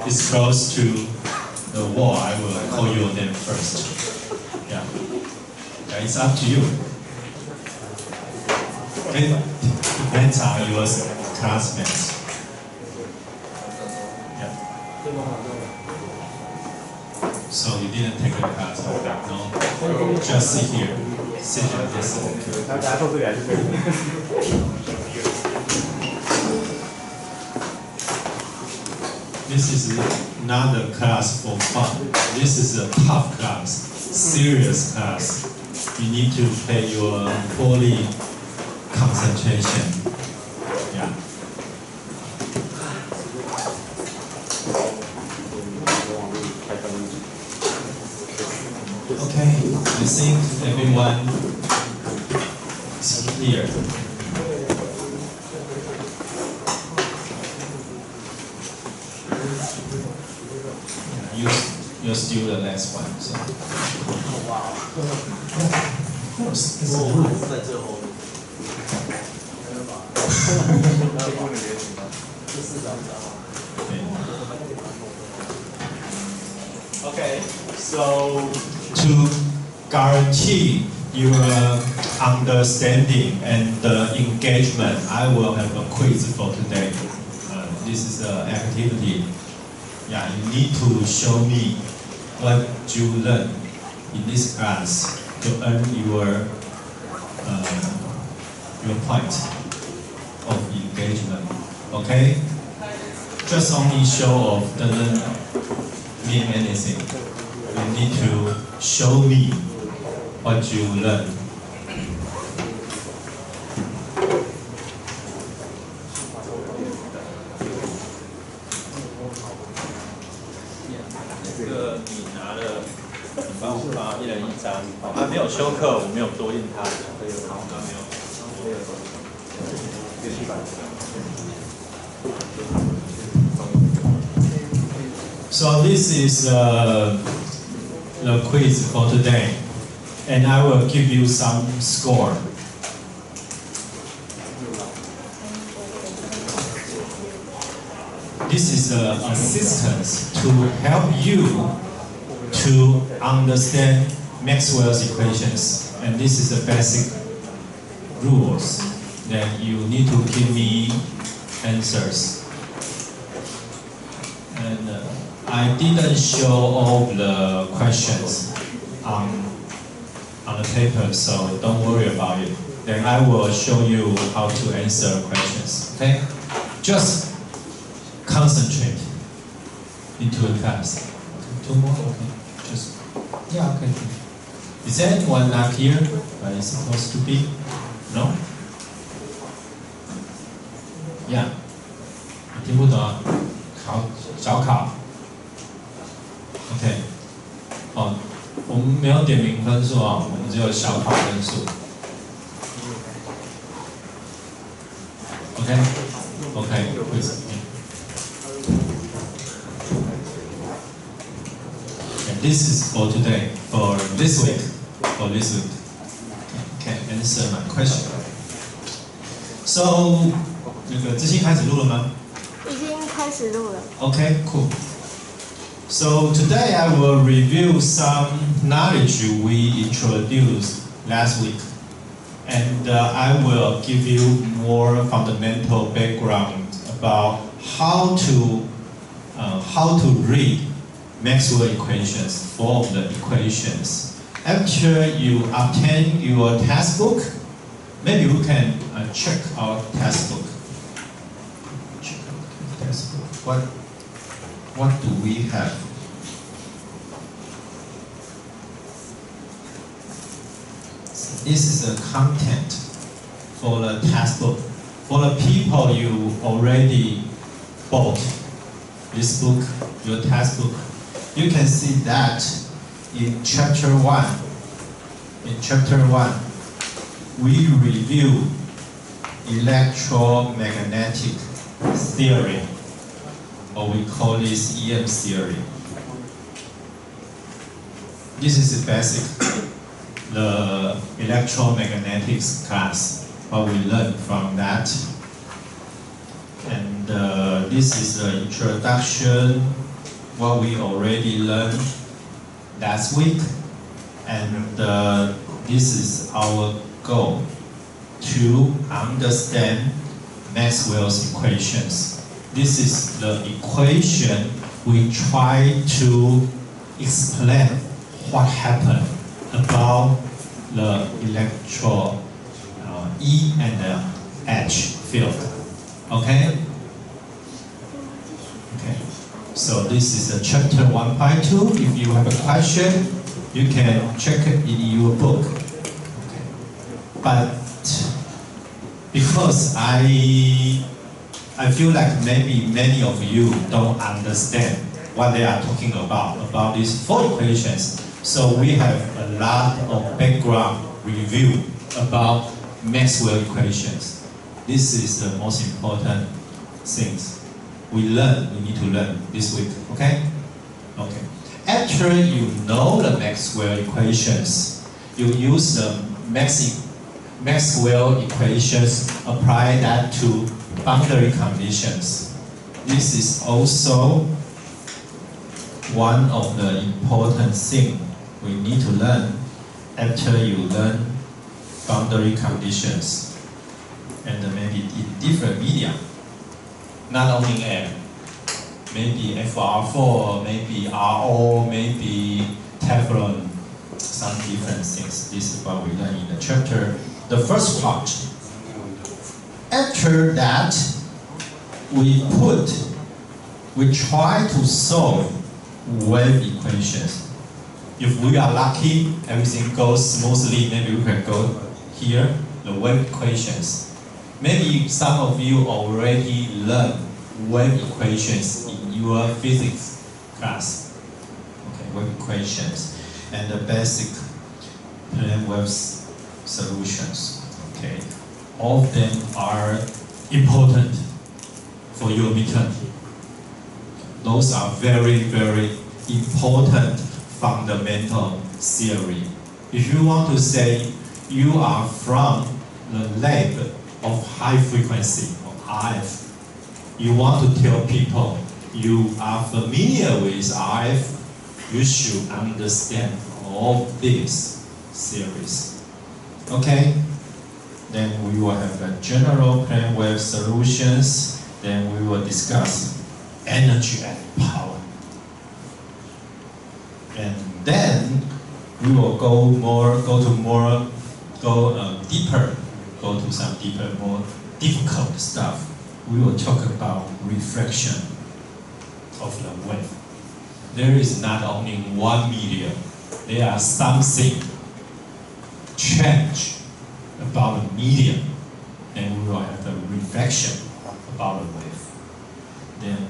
is close to the wall, I will call your name first. Yeah. Yeah, it's up to you. It depends on your classmates. Yeah. So you didn't take a class like that, no? Just sit here. Sit and listen. This is not a class for fun. This is a tough class, serious class. You need to pay your fully concentration. Yeah. Okay, I think everyone is here. You're still the last one, so. Wow. Of course, it's a rule. Okay, so to guarantee your understanding and engagement, I will have a quiz for today. This is an activity. Yeah, you need to show me what you learn in this class to earn your point of engagement. Okay? Just only show off doesn't mean anything. You need to show me what you learn.这个你拿了，你帮我发一人一张。他没有修课，我没有多印他。没有。So this is the quiz for today, and I will give you some score. This is assistance to help you to understand Maxwell's equations, and this is the basic rules that you need to give me answers. And I didn't show all the questions on the paper, so don't worry about it. Then I will show you how to answer questions. Okay? Just concentrate into a class. Two more? Okay. Just, yeah, okay. Is there anyone not here? Where is supposed to be? No? Yeah. 你听不懂啊？小考。OK。哦，我们没有点名分数啊，我们只有小考分数。OK。OK。Please. This is for today, for this week, Okay, answer my question. So, 那个资讯开始录了吗？已经开始录了。Okay, cool. So today I will review some knowledge we introduced last week, and I will give you more fundamental background about how to read Maxwell equations, four of the equations. After you obtain your textbook, maybe we can check our textbook. Check our textbook. What do we have? This is the content for the textbook. For the people you already bought this book, your textbook, you can see that in chapter 1. In chapter 1, we review electromagnetic theory, or we call this EM theory. This is the basic, the electromagnetics class, what we learned from that. And this is the introduction what we already learned last week, and this is our goal to understand Maxwell's equations. This is the equation we try to explain what happened about the electron E and the H field. Okay? Okay. So this is chapter 1.2. If you have a question, you can check it in your book. Okay. But because I feel like maybe many of you don't understand what they are talking about these four equations. So we have a lot of background review about Maxwell equations. This is the most important things we need to learn this week, okay? Okay. After you know the Maxwell equations, you use the Maxwell equations, apply that to boundary conditions. This is also one of the important things we need to learn after you learn boundary conditions, and maybe in different media, not only air, maybe FR4, maybe RO, maybe Teflon, some different things. This is what we learn in the chapter, the first part. After that, we try to solve wave equations. If we are lucky, everything goes smoothly, maybe we can go here, the wave equations. Maybe some of you already learned wave equations in your physics class. Okay, wave equations and the basic plane wave solutions. Okay, all of them are important for your midterm. Those are very, very important fundamental theory. If you want to say you are from the lab of high frequency, of RF, you want to tell people you are familiar with RF, you should understand all these theories. Okay? Then we will have the general plane wave solutions. Then we will discuss energy and power. And then we will go deeper, go to some deeper, more difficult stuff. We will talk about reflection of the wave. There is not only one medium, there are something change about the medium, and we will have the reflection about the wave. Then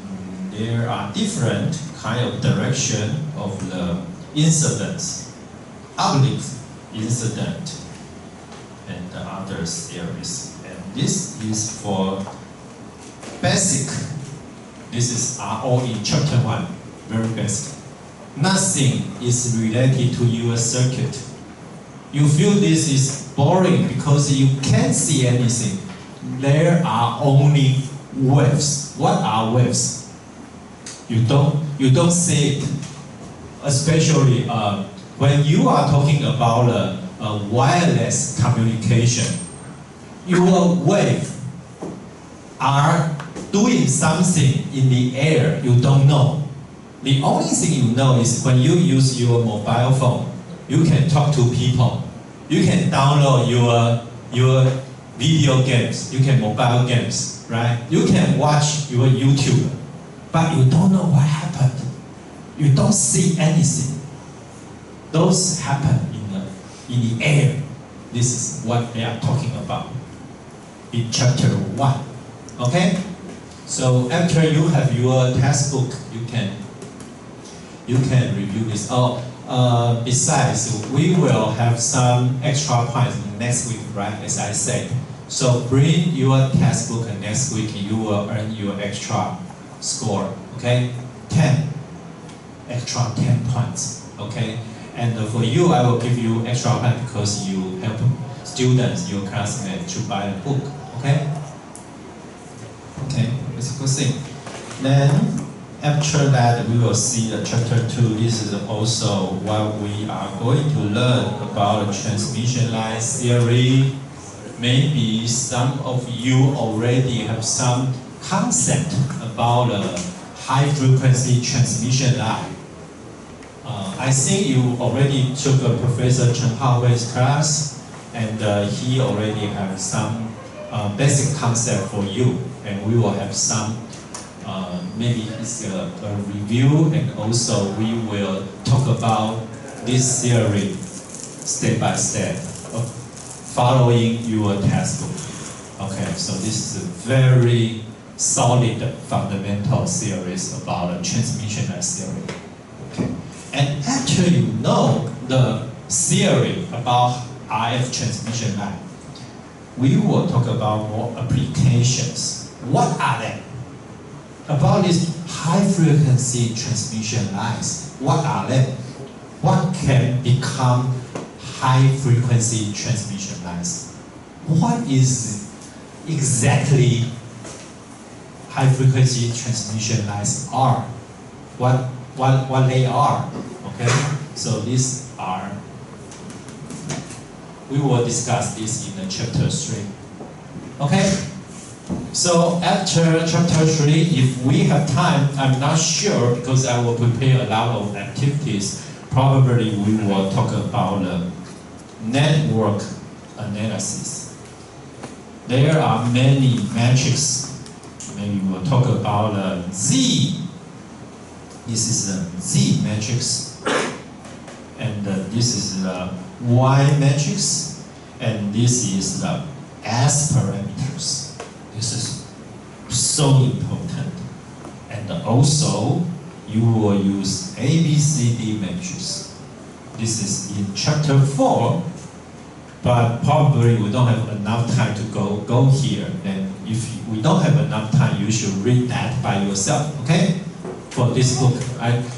there are different kind of direction of the incidence, oblique incident, and the other theories. And this is for basic. This is all in chapter 1, very basic. Nothing is related to your circuit. You feel this is boring because you can't see anything. There are only waves. What are waves? You don't see it. Especially when you are talking about wireless communication, your wave are doing something in the air you don't know. The only thing you know is when you use your mobile phone, you can talk to people. You can download your video games, you can mobile games, right? You can watch your YouTube, but you don't know what happened. You don't see anything. Those happen in the air. This is what they are talking about in chapter 1. Okay? So after you have your textbook, you can review this. Besides, we will have some extra points next week, right? As I said. So bring your textbook and next week you will earn your extra score. Okay? 10 points. Okay? And for you, I will give you extra points because you help students, your classmates, to buy the book. Okay? Okay, that's a good thing. Then after that, we will see the chapter 2. This is also what we are going to learn about transmission line theory. Maybe some of you already have some concept about the high frequency transmission line. I think you already took Professor Chen Haohui's class, and he already have some basic concept for you, and we will have some maybe it's a review, and also we will talk about this theory step by step, following your textbook. Okay, so this is a very solid fundamental series about transmission line theory. Okay, and after you know the theory about RF transmission line, we will talk about more applications. What are they? About these high frequency transmission lines, what are they? What can become high frequency transmission lines? What is exactly high frequency transmission lines are? What they are? Okay, so these are. We will discuss this in the chapter 3. Okay. So after chapter 3, if we have time, I'm not sure because I will prepare a lot of activities. Probably we will talk about the network analysis. There are many metrics. Maybe we'll talk about the Z. This is the Z matrix, and this is the Y matrix, and this is the S parameters. This is so important. And also, you will use ABCD matrix. This is in chapter 4, but probably we don't have enough time to go here. And if we don't have enough time, you should read that by yourself, okay? For this book.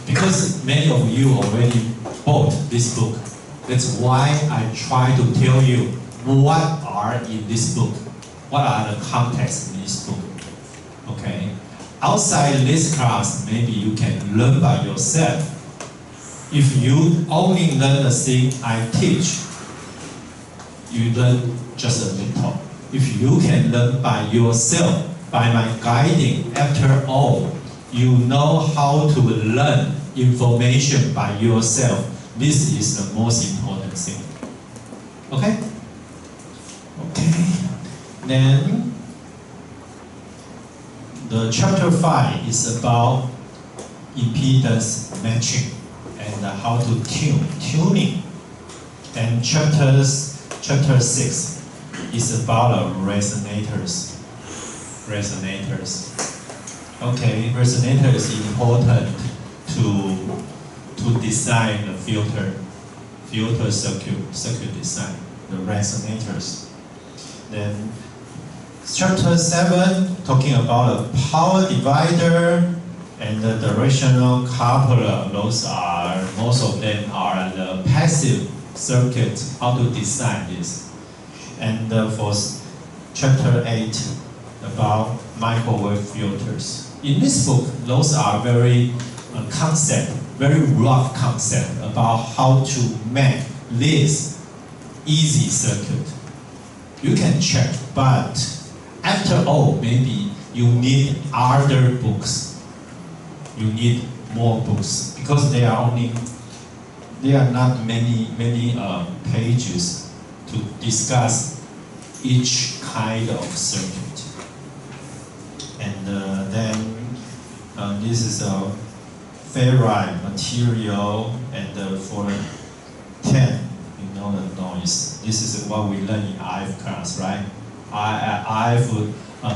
Because many of you already bought this book. That's why I try to tell you what are in this book. What are the contexts in this book? Okay. Outside this class, maybe you can learn by yourself. If you only learn the thing I teach, you learn just a little. If you can learn by yourself, by my guiding, after all, you know how to learn information by yourself. This is the most important thing. Okay? Okay. Then, the chapter 5 is about impedance matching and how to tuning. And chapter 6 is about resonators. Okay, resonator is important to design the filter circuit design, the resonators. Then chapter 7 talking about a power divider and the directional coupler. Those are, most of them are the passive circuits, how to design this. And for chapter 8 about microwave filters. In this book, those are very very rough concept about how to make this easy circuit. You can check, but after all, maybe you need other books. You need more books because there are not many pages to discuss each kind of circuit. And then this is a ferrite material, and for 10, you know the noise. This is what we learn in IF class, right? IF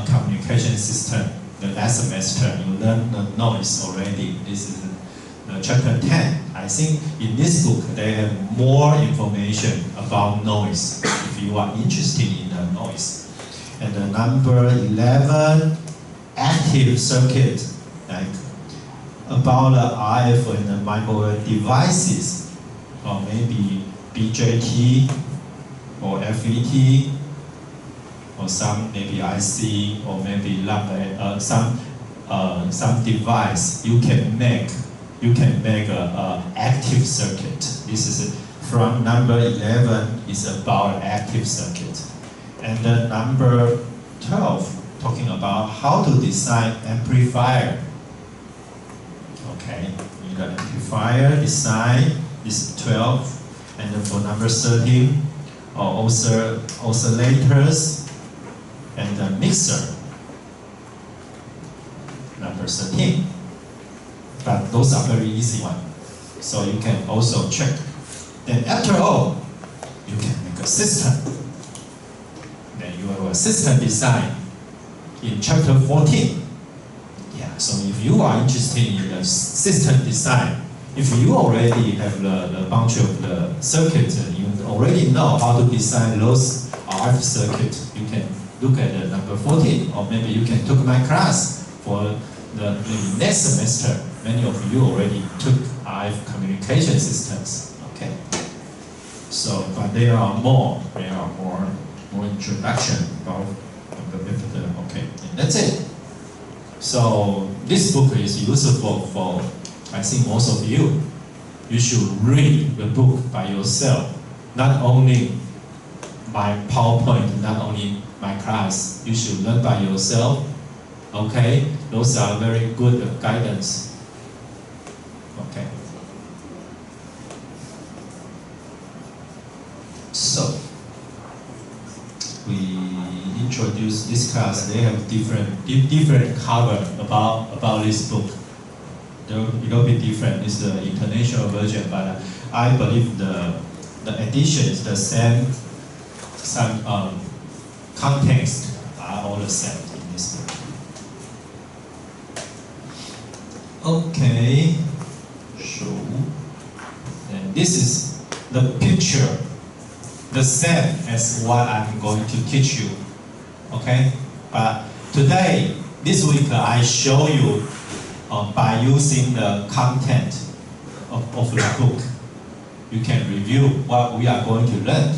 communication system. The last semester you learn the noise already. This is chapter 10. I think in this book they have more information about noise if you are interested in the noise. And the number 11, active circuit, like about the RF and the microwave devices, or maybe BJT or FET, or some maybe IC, or maybe some some device you can make a active circuit. This is from number 11 is about active circuit, and then number 12 talking about how to design amplifier. Okay, you got amplifier design is 12, and then for number 13, oscillators and the mixer. Number 13. But those are very easy ones, so you can also check. Then after all, you can make a system. Then you have a system design in chapter 14. Yeah, so if you are interested in the system design, if you already have the bunch of the circuits and you already know how to design those RF circuits, you can look at the number 14, or maybe you can take my class for the next semester. Many of you already took RF communication systems. Okay. So, but there are more introduction about the okay, and that's it. So this book is useful for, I think, most of you. You should read the book by yourself, not only my PowerPoint, not only my class. You should learn by yourself. Okay, those are very good guidance. Okay. So we introduce this class. They have different cover about this book. They're a little bit different. It's the international version, but I believe the edition is the same. Some contents are all the same in this book. Okay, so and this is the picture, the same as what I'm going to teach you. Okay, but today, this week, I show you by using the content of the book. You can review what we are going to learn.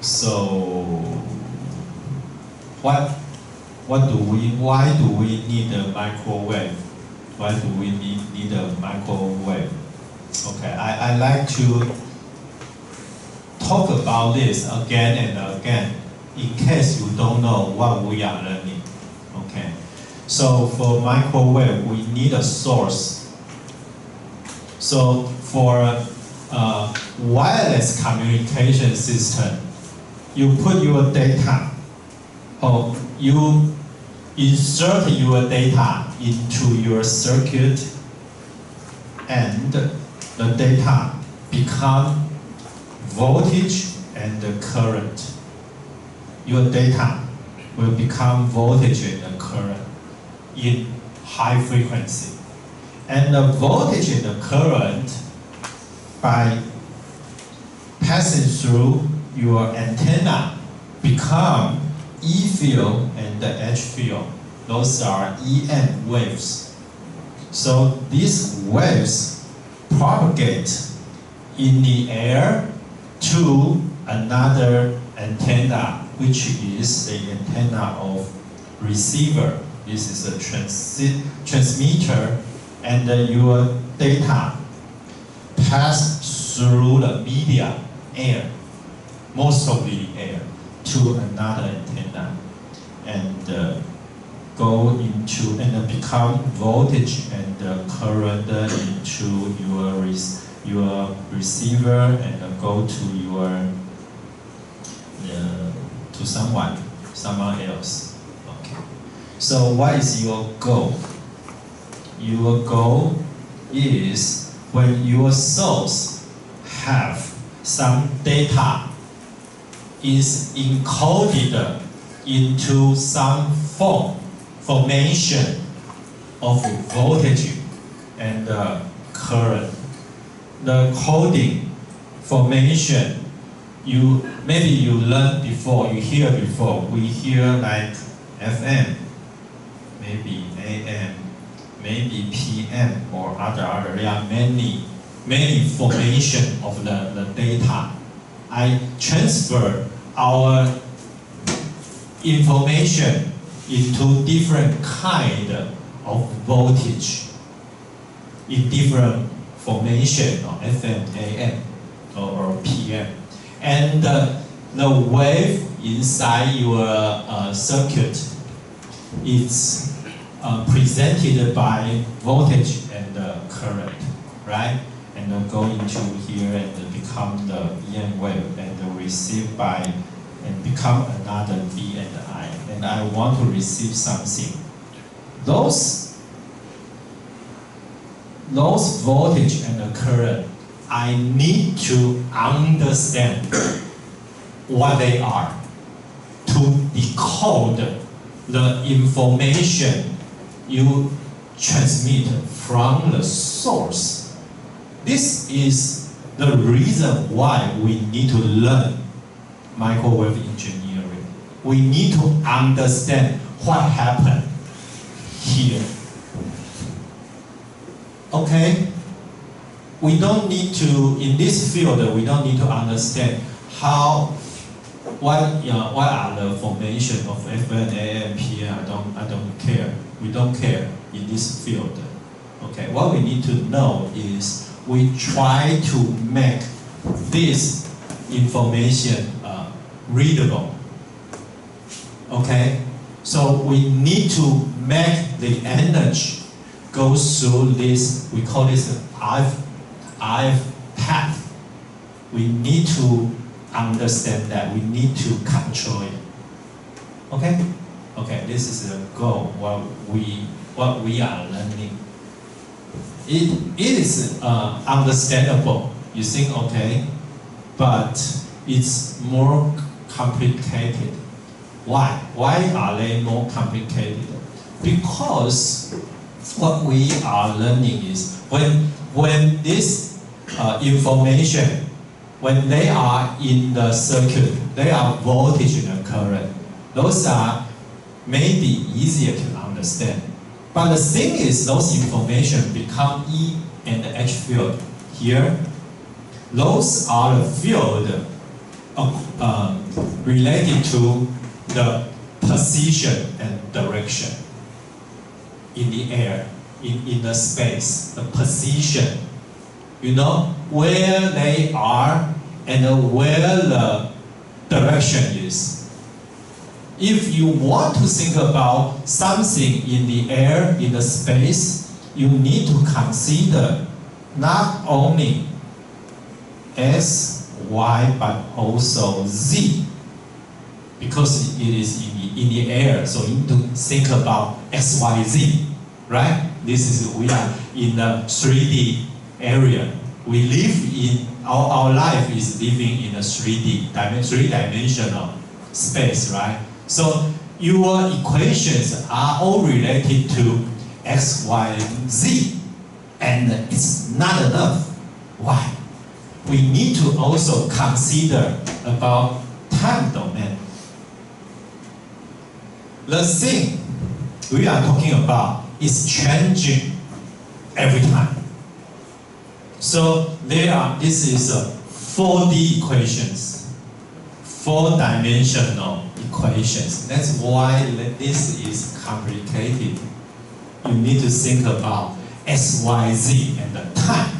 So, why do we need a microwave? Why do we need a microwave? Okay, I like to talk about this again and again in case you don't know what we are learning. Okay, so for microwave, we need a source. So for wireless communication system, you put your data, or you insert your data into your circuit, and the data become voltage and the current. Your data will become voltage and the current in high frequency. And the voltage and the current, by passing through your antenna, become E field and the H field. Those are EM waves. So these waves propagate in the air to another antenna, which is the antenna of receiver. This is a transmitter, and your data pass through the media, air, most of the air, to another antenna, and go into and become voltage and current into your receiver, and go to your to someone else. Okay. So what is your goal? Your goal is when your source have some data is encoded into some formation of voltage and current. The coding formation, maybe you learned before, you hear before. We hear like FM, maybe AM, maybe PM, or other. There are many formation of the data. I transfer our information into different kind of voltage in different formation or FM, AM, or PM. And the wave inside your circuit is presented by voltage and current, right? And go into here and become the EM wave and received by and become another V and I. And I want to receive something. Those voltage and the current, I need to understand what they are to decode the information you transmit from the source. This is the reason why we need to learn microwave engineering. We need to understand what happened here. Okay? We don't need to, in this field, we don't need to understand what are the formation of FM, AM, PM. I don't care. We don't care in this field. Okay, what we need to know is we try to make this information readable. Okay, so we need to make the energy go through this. We call this IF path. We need to understand that. We need to control it. Okay? Okay, this is the goal, what we are learning. It is understandable, you think, okay, but it's more complicated. Why? Why are they more complicated? Because what we are learning is when this information, when they are in the circuit, they are voltage and current. Those are maybe easier to understand. But the thing is, those information become E and H field here. Those are the field related to the position and direction in the air, in the space, the position. You know, where they are and where the direction is. If you want to think about something in the air, in the space, you need to consider not only S, Y, but also Z. Because it is in the air, so you need to think about X, Y, Z, right? We are in a 3D area. We live in, our life is living in a 3D-dimensional space, right? So your equations are all related to X, Y, Z, and it's not enough. Why? We need to also consider about time domain. The thing we are talking about is changing every time. So this is 4D equations, 4-dimensional equations. That's why this is complicated. You need to think about S, Y, Z and the time.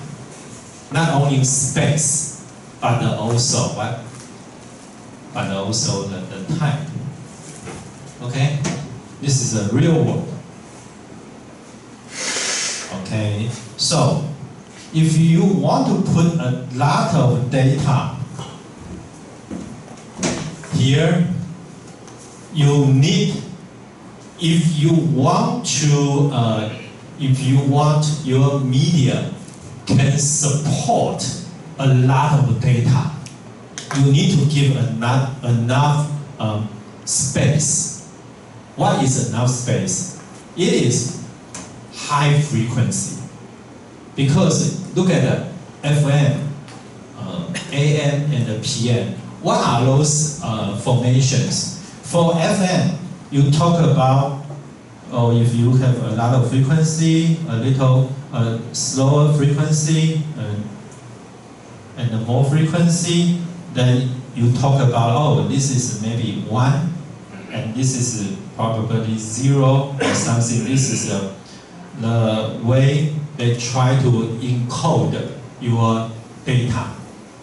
Not only space, but also what? But also the time. Okay? This is a real world. Okay? So, if you want to put a lot of data here, you need, if you want your media can support a lot of data, you need to give enough space. What is enough space? It is high frequency. Because look at the FM, AM, and the PM. What are those formations? For FM, you talk about, if you have a lot of frequency, a little slower frequency, and more frequency, then you talk about, this is maybe 1 and this is probably 0 or something. This is the way they try to encode your data.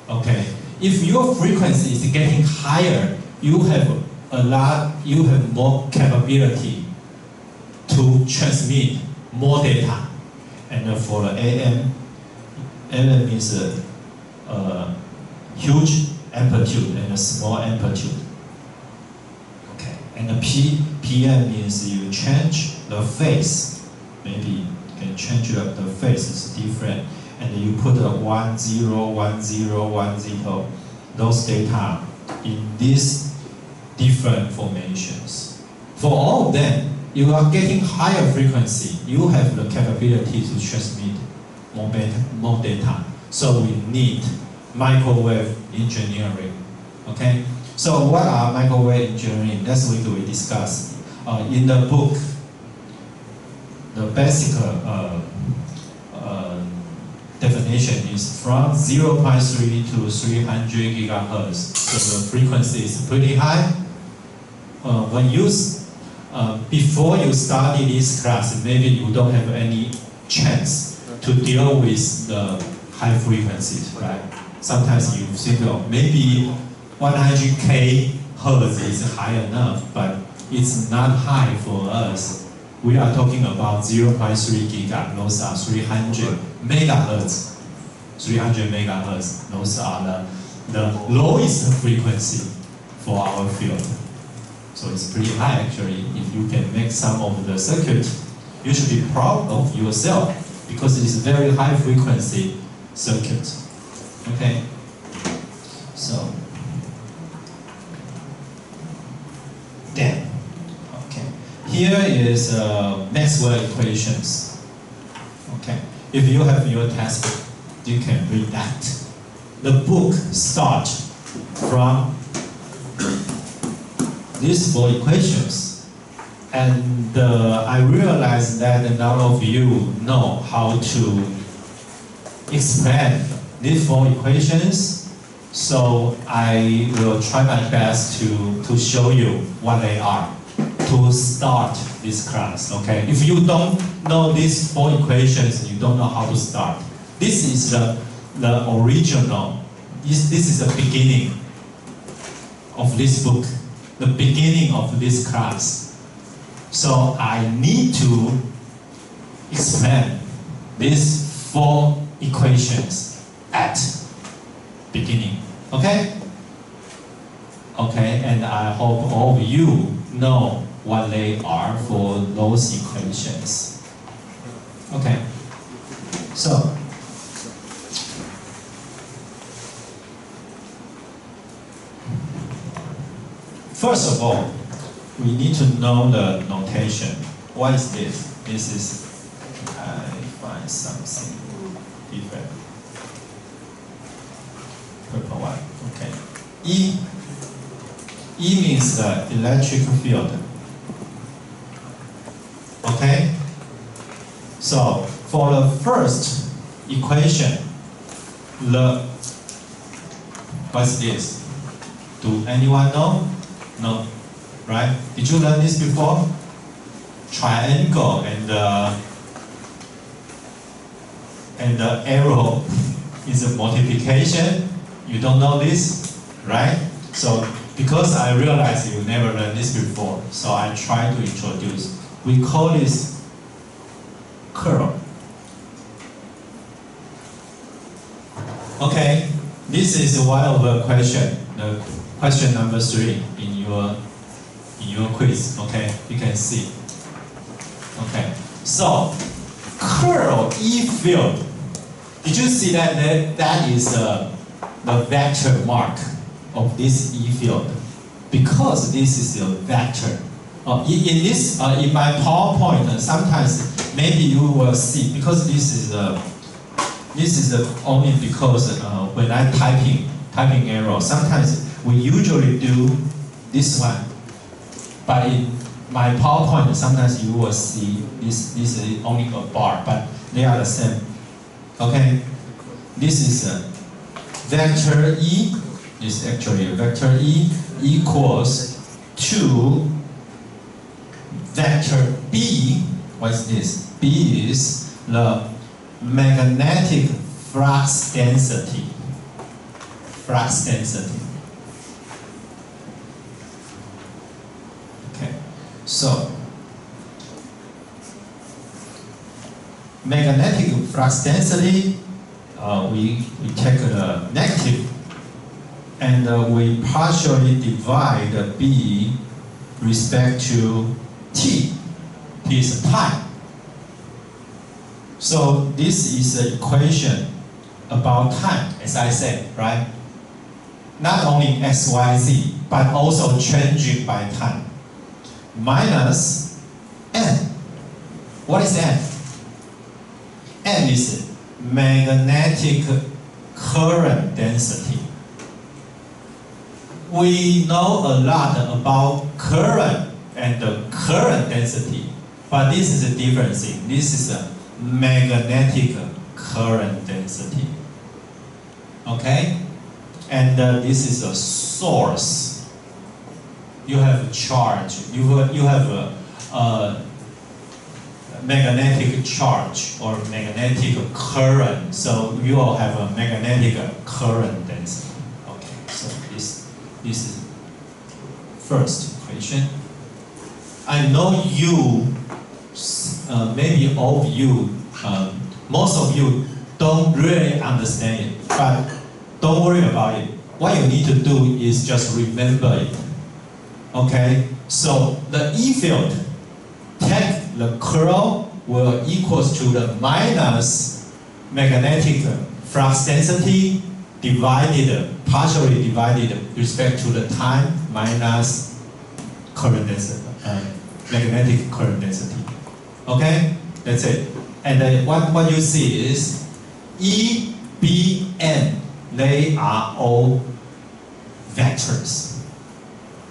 Okay, if your frequency is getting higher, you have more capability to transmit more data. And for the AM is a huge amplitude and a small amplitude. Okay, and the PM means you change the phase. Maybe you can change the phase is different, and you put a 1 0 1 0 1 0. Those data in these different formations. For all of them, you are getting higher frequency. You have the capability to transmit more data. So we need microwave engineering. Okay. So what are microwave engineering? Last week we discussed in the book. The basic definition is from 0.3 to 300 gigahertz. So the frequency is pretty high. When you before you study this class, maybe you don't have any chance to deal with the high frequencies, right? Sometimes you think, oh, maybe 100K hertz is high enough, but it's not high for us. We are talking about 0.3 giga, those are 300 megahertz. 300 megahertz, those are the lowest frequency for our field. So it's pretty high actually. If you can make some of the circuit, you should be proud of yourself because it is a very high frequency circuit. Okay? So, then, okay. Here is Maxwell equations. Okay. If you have your textbook, you can read that. The book starts from these 4 equations. And I realized that none of you know how to explain these 4 equations. So I will try my best to show you what they are to start this class, okay? If you don't know these 4 equations, you don't know how to start. This is the original, this is the beginning of this book, the beginning of this class. So I need to explain these 4 equations at beginning, okay? Okay, and I hope all of you know what they are for those equations. Okay, so first of all, we need to know the notation. What is this? This is, I find something different. Purple one, okay. E means the electric field. Okay? So, for the first equation, what's this? Do anyone know? No, right? Did you learn this before? Triangle and the arrow is a multiplication. You don't know this, right? So because I realized you never learned this before, so I try to introduce. We call this curl. Okay, this is one of the question. The question number 3 in your quiz. Okay, you can see. Okay, so curl E field. Did you see that that is the vector mark of this E field? Because this is a vector. In my PowerPoint, sometimes maybe you will see, because this is only because when I'm typing error, sometimes we usually do this one, but in my PowerPoint, sometimes you will see this is only a bar, but they are the same. Okay, this is a vector E. This is actually a vector E equals 2 vector B, what is this? B is the magnetic flux density. Flux density. Okay, so magnetic flux density, we take the negative and we partially divide B respect to T. T is time. So this is an equation about time, as I said, right? Not only x, y, z, but also changing by time. Minus n. What is n? N is magnetic current density. We know a lot about current and the current density, but this is a different thing. This is a magnetic current density. Okay? And this is a source. You have a charge. You have a magnetic charge or magnetic current. So you will have a magnetic current density. Okay, so this is first equation. I know you, maybe all of you, most of you don't really understand it, but don't worry about it. What you need to do is just remember it. Okay? So the E field, take the curl will equals to the minus magnetic flux density divided, partially divided respect to the time minus current density, magnetic current density. Okay? That's it. And then what you see is E, B, N, they are all vectors.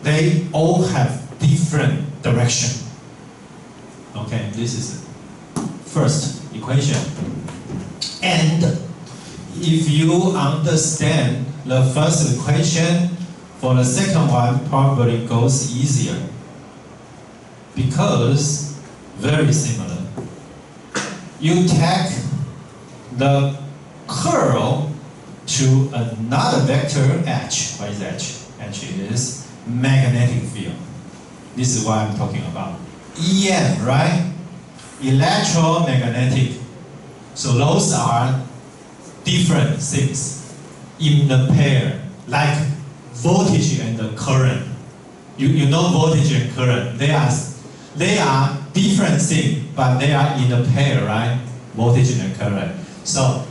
They all have different direction. Okay, this is first equation. And if you understand the first equation, for the second one probably goes easier. Because very similar. You take the curl to another vector H. What is H? H is magnetic field. This is what I'm talking about. EM, right? Electromagnetic. So those are different things in the pair, like voltage and the current. You know voltage and current. They are different things, but they are in a pair, right? Voltage and current. So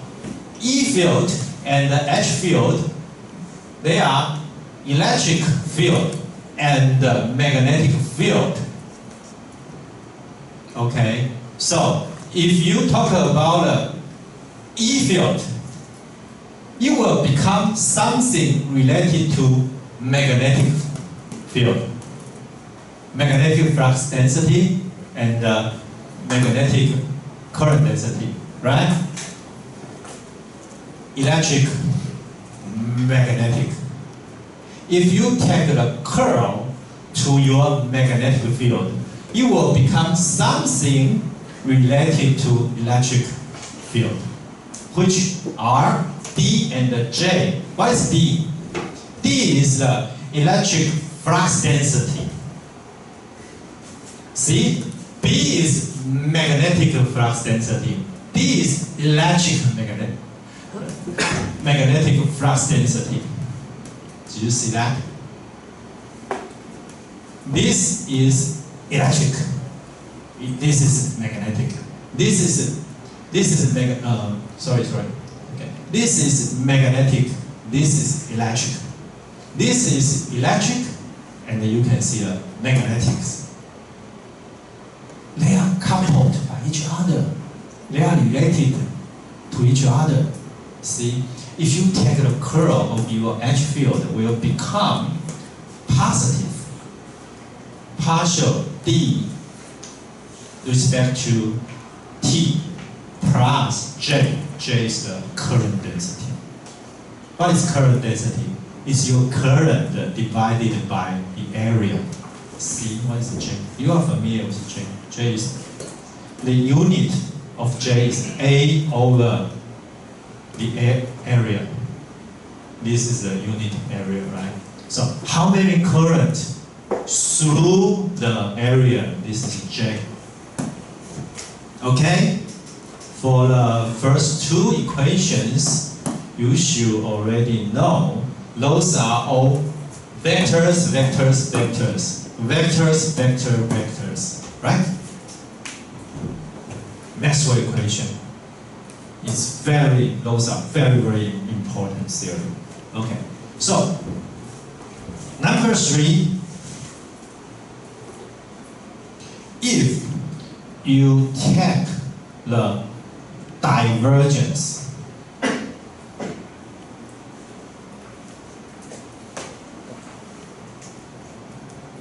E field and the H field, they are electric field and magnetic field. Okay, so if you talk about the E field, it will become something related to magnetic field, magnetic flux density and magnetic current density, right? Electric, magnetic. If you take the curl to your magnetic field, it will become something related to electric field, which are D and J. What is D? D is the electric flux density. See? B is magnetic flux density. D is magnetic flux density. Do you see that? This is electric. This is magnetic. This is Okay. This is magnetic. This is electric. This is electric, and you can see the magnetics. They are coupled by each other. They are related to each other. See, if you take the curl of your H field, it will become positive. Partial D respect to T plus J. J is the current density. What is current density? It's your current divided by the area. C. What is J? You are familiar with J. J is the unit of J is A over the area. This is the unit area, right? So how many current through the area? This is J. Okay? For the first two equations, you should already know those are all vectors, vectors, vectors, vectors, vector, vectors, right? Maxwell equation is those are very, very important theory. Okay, so number 3, if you take the divergence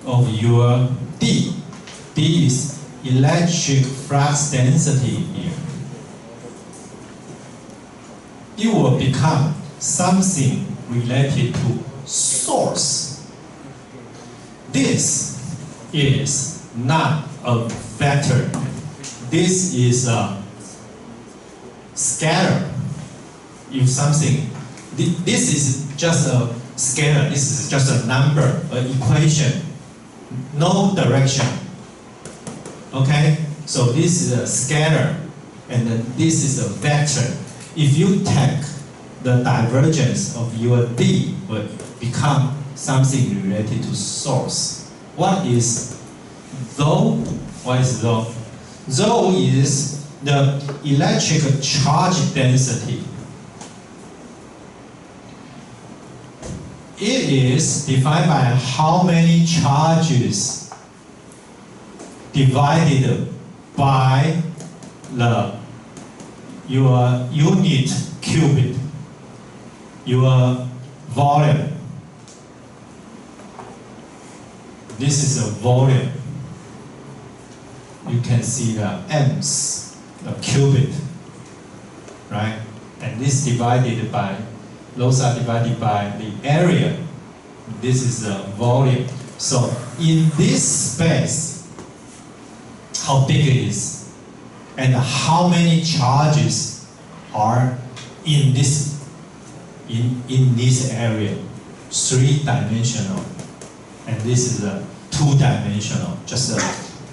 of your D. D is electric flux density here. It will become something related to source. This is not a vector. This is a scalar. If something, this is just a scalar, this is just a number, an equation, no direction. Okay? So this is a scalar, and then this is a vector. If you take the divergence of your D, will become something related to source. What is rho? What is rho? Rho is the electric charge density. It is defined by how many charges divided by your unit cubit, your volume. This is a volume. You can see the m's, the cubit, right? And this divided by, those are divided by the area. This is the volume. So in this space, how big it is, and how many charges are in this area, 3-dimensional, and this is a 2-dimensional, just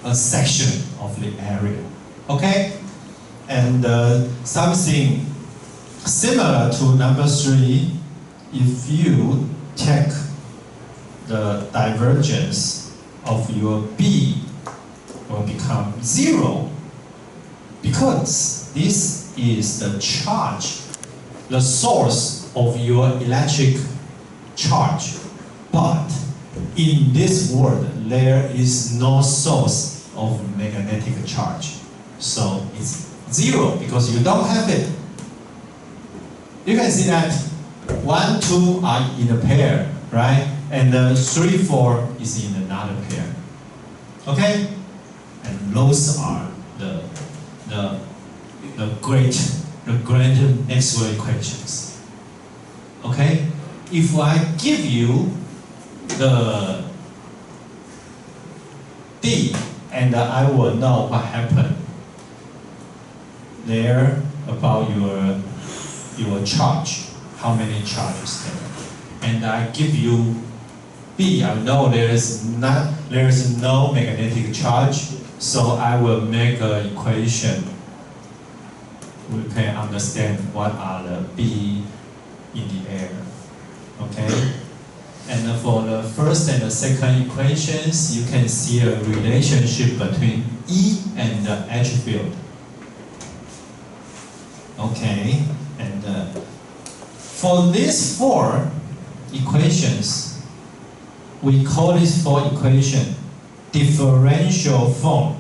a section of the area. Okay, and something similar to number 3, if you take the divergence of your B, will become 0, because this is the charge, the source of your electric charge. But in this world, there is no source of magnetic charge. So it's 0 because you don't have it. You can see that 1, 2 are in a pair, right? And 3, 4 is in another pair. Okay? And those are the grand Maxwell equations. Okay? If I give you the D, and I will know what happened there about your charge, how many charges there. And I give you B, I know there is no magnetic charge, so I will make an equation. We can understand what are the B in the air. Okay? And for the first and the second equations, you can see a relationship between E and the H field. Okay, and for these 4 equations, we call this 4 equation differential form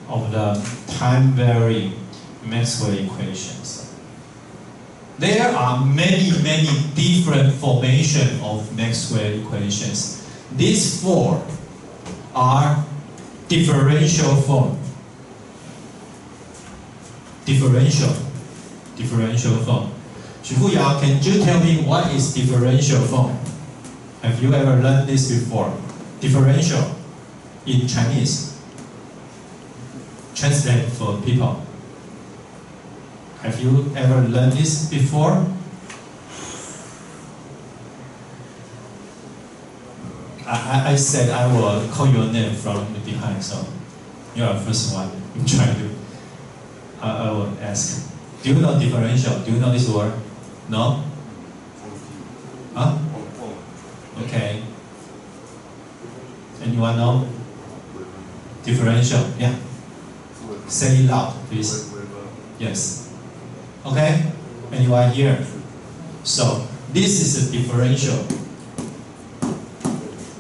of the time-varying Maxwell equations. There are many different formations of Maxwell equations. These 4 are differential form. Differential form. Xu Fuyao, can you tell me what is differential form? Have you ever learned this before? Differential in Chinese. Translate for people. Have you ever learned this before? I said I will call your name from behind, so you are the first one. I'm trying to. I will ask. Do you know differential? Do you know this word? No? Huh? Okay. Anyone know? Differential, yeah. Say it loud, please. Yes. Okay? Anyone here? So, this is a differential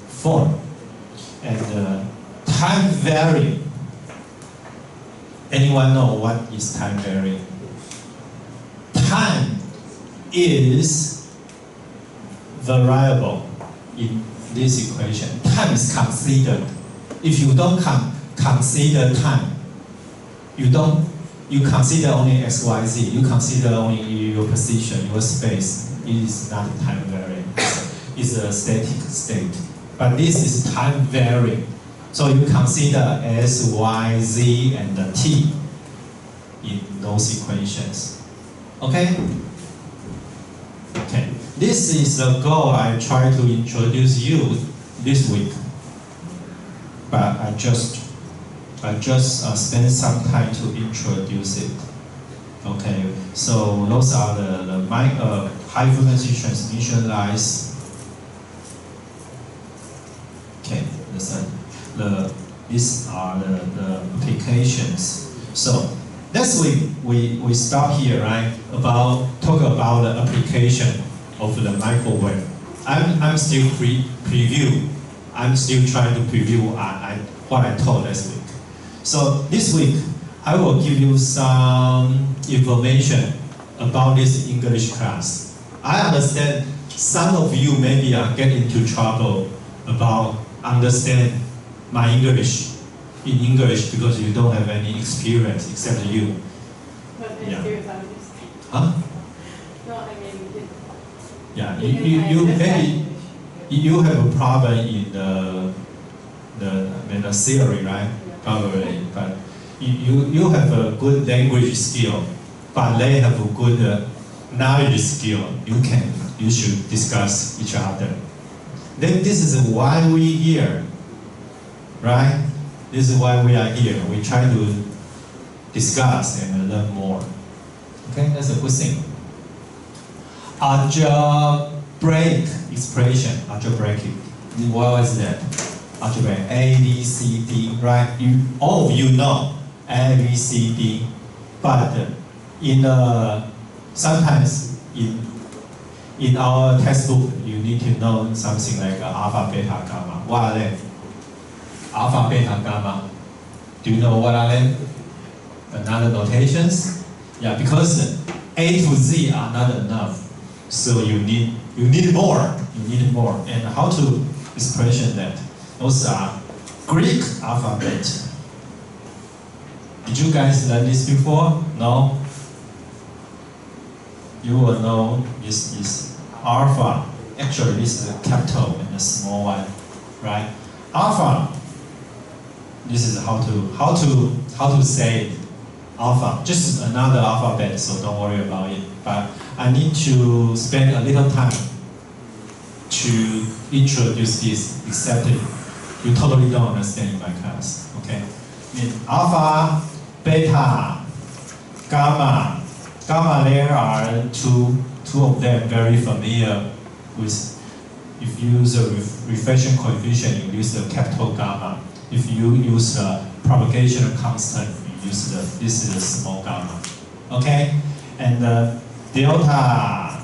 form. And time varying. Anyone know what is time varying? Time is variable in this equation. Time is considered. If you don't consider time, you consider only x, y, z. You consider only your position, your space. It is not time varying. It's a static state. But this is time varying. So you consider s, y, z, and t in those equations. Okay? Okay. This is the goal I try to introduce you this week. But I just spend some time to introduce it. Okay, so those are the high frequency transmission lines. Okay, these are the applications. So next week we stop here, right? Talk about the application of the microwave. I'm still preview. I'm still trying to preview what I taught last week. So this week, I will give you some information about this English class. I understand some of you maybe are getting into trouble about understand my English in English because you don't have any experience except you. But Yeah. Huh? No, I mean, yeah, you maybe you have a problem in the theory, right? Probably, but you have a good language skill, but they have a good knowledge skill. You should discuss each other. Then this is why we here, right? This is why we are here. We try to discuss and learn more. Okay, that's a good thing. Algebraic expression, algebraic. What was that? Algebraic, A, B, C, D, right? All of you know A, B, C, D, but sometimes in our textbook, you need to know something like alpha, beta, gamma. What are they? Alpha, beta, gamma. Do you know what are they? Another notations? Yeah, because A to Z are not enough. So you need more. You need more. And how to expression that? Those are Greek alphabet. Did you guys learn this before? No? You will know this is alpha. Actually, this is a capital and a small one, right? Alpha. This is how to say it. Alpha. Just another alphabet, so don't worry about it. But I need to spend a little time to introduce this, except you totally don't understand in my class. Okay? Alpha, beta, gamma. Gamma, there are two of them very familiar with. If you use a reflection coefficient, you use the capital gamma. If you use the propagation constant, you use this is the small gamma. Okay? And delta,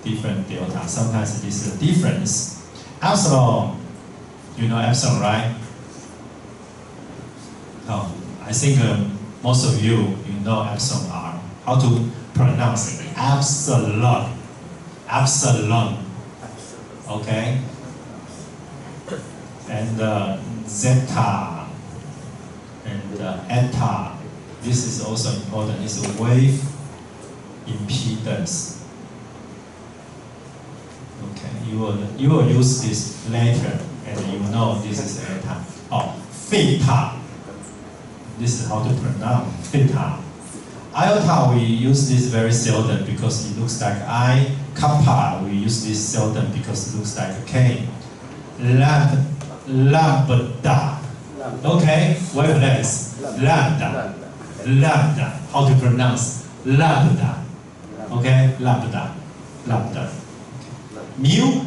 different delta. Sometimes this is a difference. Epsilon, you know epsilon, right? Oh, I think most of you know epsilon R. How to pronounce it? Epsilon. Epsilon. Okay? And zeta and eta. This is also important. It's a wave impedance. Okay, you will use this later, and you know this is eta. Oh, theta. This is how to pronounce theta. Iota we use this very seldom because it looks like I. Kappa we use this seldom because it looks like a K. Lambda. Okay, wavelengths. Lambda. Lambda. How to pronounce? Lambda. Okay, lambda. Lambda. Mu.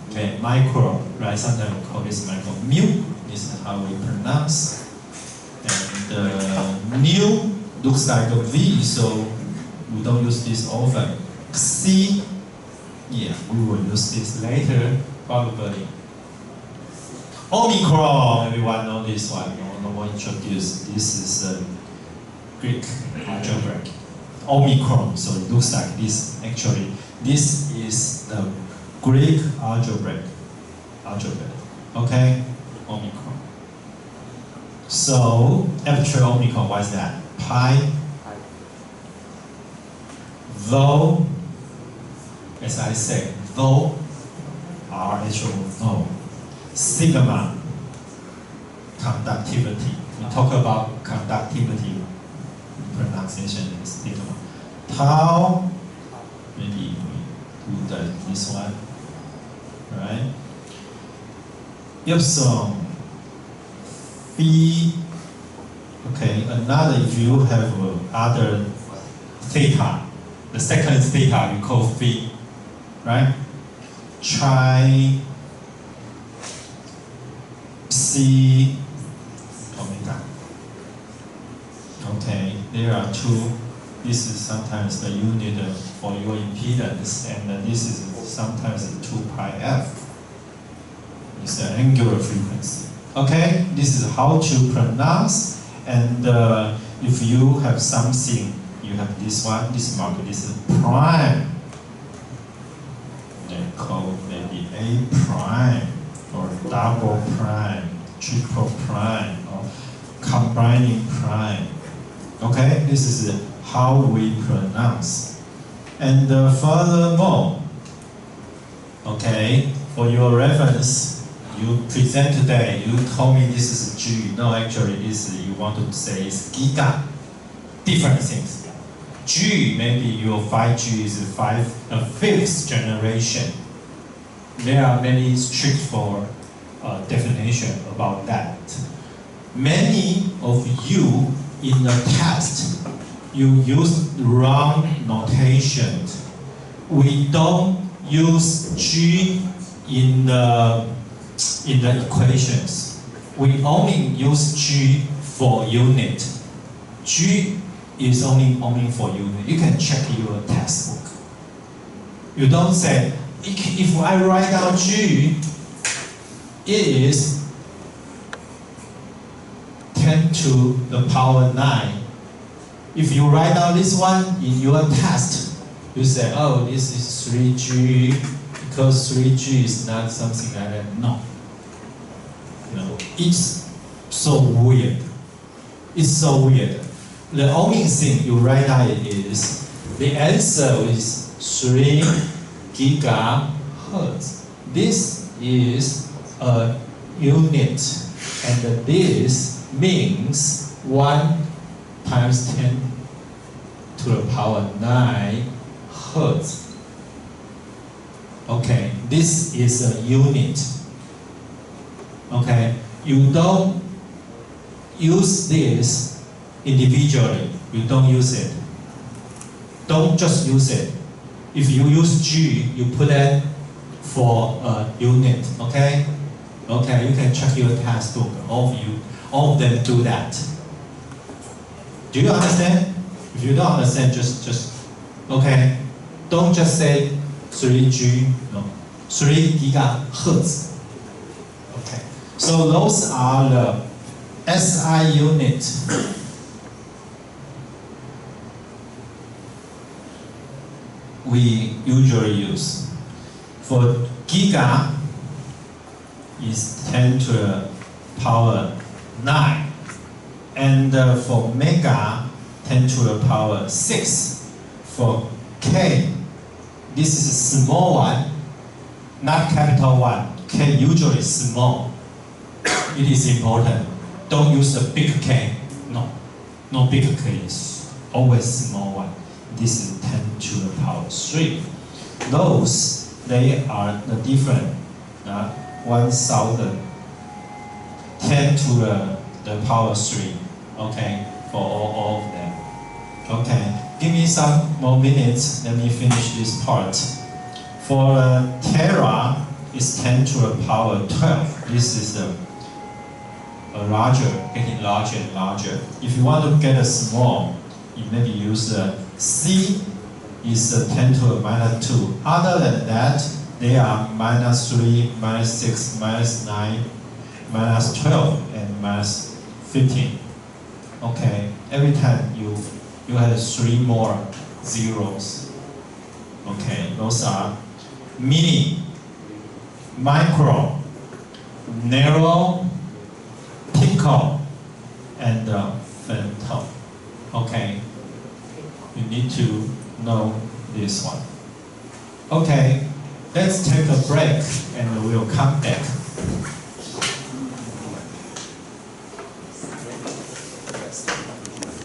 Okay, micro. Right, sometimes we call this micro. Mu. This is how we pronounce. And mu looks like a V, so we don't use this often. Xi. Yeah, we will use this later, probably. Omicron, everyone know this one. No one introduced. This is Greek algebraic. Omicron, so it looks like this. Actually, this is the Greek algebraic. Okay, Omicron. So aperture Omicron, what is that? Pi. Though, as I said, though RHO. Sigma, conductivity. We talk about conductivity, pronunciation is sigma. Tau, maybe we do this one, right? Epsilon, phi. Okay, another, if you have other theta, the second is theta, we call phi, right? Chi. C omega. Okay, there are two. This is sometimes the unit for your impedance, and this is sometimes 2 pi f. It's the angular frequency. Okay, this is how to pronounce. And if you have something, you have this one, this mark, this is prime. They call maybe A prime, or double prime, triple prime, or combining prime. Okay, this is how we pronounce. And furthermore, okay, for your reference, you present today, you told me this is G. No, actually, this you want to say is giga. Different things. G, maybe your 5G is fifth generation. There are many strict for definition about that. Many of you in the test, you use wrong notation. We don't use G in the equations. We only use G for unit. G is only for unit. You can check your textbook. You don't say, if I write down G is 10 to the power 9. If you write down this one in your test, you say, oh, this is 3G, because 3G is not something like that. No. No. It's so weird. It's so weird. The only thing you write down is, the answer is 3 gigahertz. This is a unit, and this means 1 times 10 to the power 9 hertz. Okay, this is a unit. Okay, you don't use this individually. You don't use it. Don't just use it. If you use G, you put it for a unit. Okay? Okay, you can check your textbook. All of them do that. Do you understand? If you don't understand, just okay. Don't just say 3G, no, 3 gigahertz. Okay. So those are the SI unit. We usually use. For giga is 10 to the power 9. And for mega, 10 to the power 6. For K, this is a small one, not capital one. K usually small. It is important. Don't use the big K. No big K is always small one. This is 10 to the power 3. Those, they are the different 1,000, 10 to the power 3, okay, for all of them. Okay, give me some more minutes, let me finish this part. For tera, it's 10 to the power 12. This is larger, getting larger and larger. If you want to get a small, you maybe use C is 10 to the minus 2. Other than that, they are minus 3, minus 6, minus 9, minus 12, and minus 15. Okay, every time you have 3 more zeros. Okay, those are mini, micro, narrow, pico, and femto. Okay, you need to know this one. Okay, let's take a break and we'll come back.